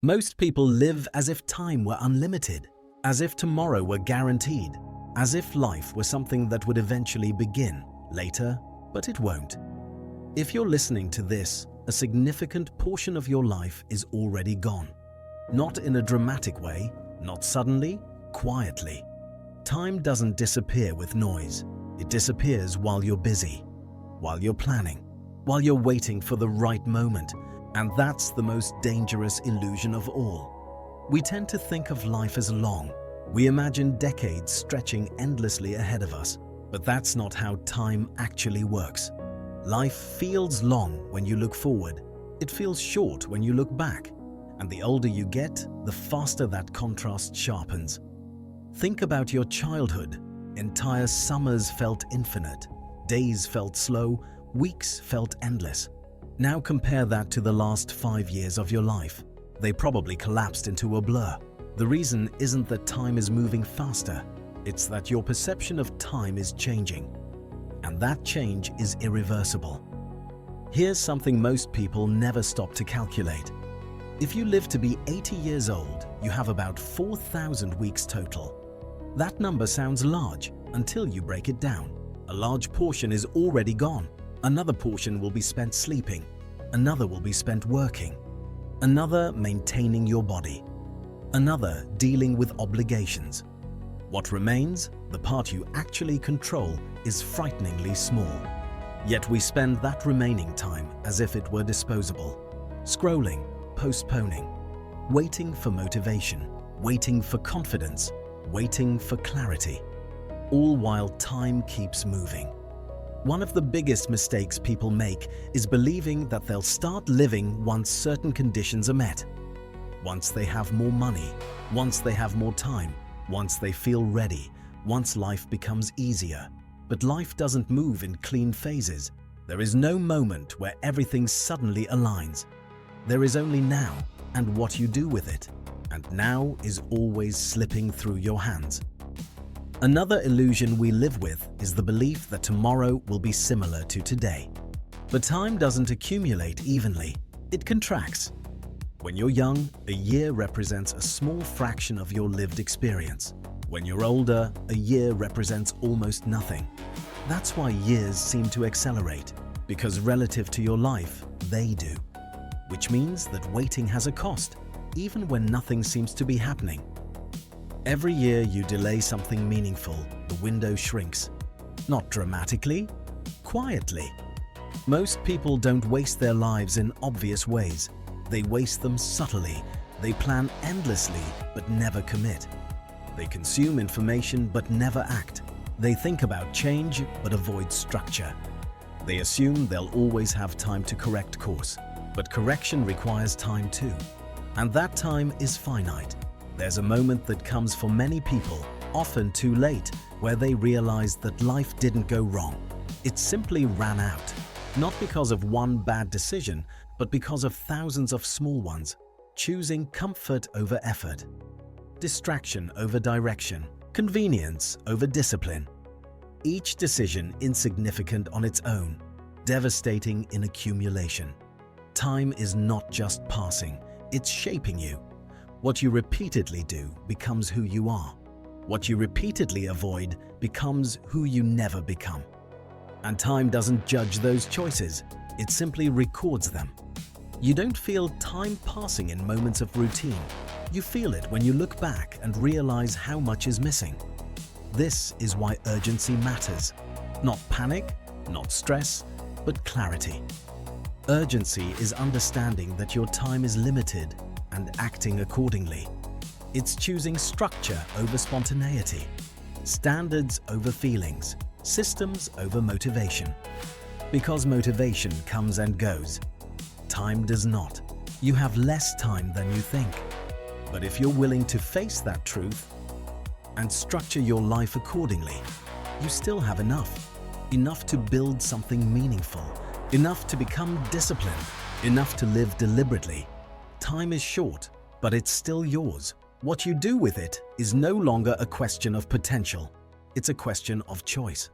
Most people live as if time were unlimited, as if tomorrow were guaranteed, as if life were something that would eventually begin later, but it won't. If you're listening to this, a significant portion of your life is already gone. Not in a dramatic way, not suddenly, quietly. Time doesn't disappear with noise. It disappears while you're busy, while you're planning, while you're waiting for the right moment. And that's the most dangerous illusion of all. We tend to think of life as long. We imagine decades stretching endlessly ahead of us. But that's not how time actually works. Life feels long when you look forward. It feels short when you look back. And the older you get, the faster that contrast sharpens. Think about your childhood. Entire summers felt infinite. Days felt slow. Weeks felt endless. Now compare that to the last 5 years of your life. They probably collapsed into a blur. The reason isn't that time is moving faster. It's that your perception of time is changing. And that change is irreversible. Here's something most people never stop to calculate. If you live to be 80 years old, you have about 4,000 weeks total. That number sounds large until you break it down. A large portion is already gone. Another portion will be spent sleeping. Another will be spent working. Another maintaining your body. Another dealing with obligations. What remains, the part you actually control, is frighteningly small. Yet we spend that remaining time as if it were disposable. Scrolling, postponing, waiting for motivation, waiting for confidence, waiting for clarity. All while time keeps moving. One of the biggest mistakes people make is believing that they'll start living once certain conditions are met. Once they have more money, once they have more time, once they feel ready, once life becomes easier. But life doesn't move in clean phases. There is no moment where everything suddenly aligns. There is only now and what you do with it. And now is always slipping through your hands. Another illusion we live with is the belief that tomorrow will be similar to today. But time doesn't accumulate evenly. It contracts. When you're young, a year represents a small fraction of your lived experience. When you're older, a year represents almost nothing. That's why years seem to accelerate, because relative to your life, they do. Which means that waiting has a cost, even when nothing seems to be happening. Every year you delay something meaningful, the window shrinks. Not dramatically, quietly. Most people don't waste their lives in obvious ways. They waste them subtly. They plan endlessly, but never commit. They consume information, but never act. They think about change, but avoid structure. They assume they'll always have time to correct course. But correction requires time too. And that time is finite. There's a moment that comes for many people, often too late, where they realize that life didn't go wrong. It simply ran out. Not because of one bad decision, but because of thousands of small ones, choosing comfort over effort, distraction over direction, convenience over discipline. Each decision insignificant on its own, devastating in accumulation. Time is not just passing, it's shaping you. What you repeatedly do becomes who you are. What you repeatedly avoid becomes who you never become. And time doesn't judge those choices, it simply records them. You don't feel time passing in moments of routine. You feel it when you look back and realize how much is missing. This is why urgency matters. Not panic, not stress, but clarity. Urgency is understanding that your time is limited and acting accordingly. It's choosing structure over spontaneity, standards over feelings, systems over motivation. Because motivation comes and goes. Time does not. You have less time than you think. But if you're willing to face that truth and structure your life accordingly, you still have enough. Enough to build something meaningful. Enough to become disciplined. Enough to live deliberately. Time is short, but it's still yours. What you do with it is no longer a question of potential. It's a question of choice.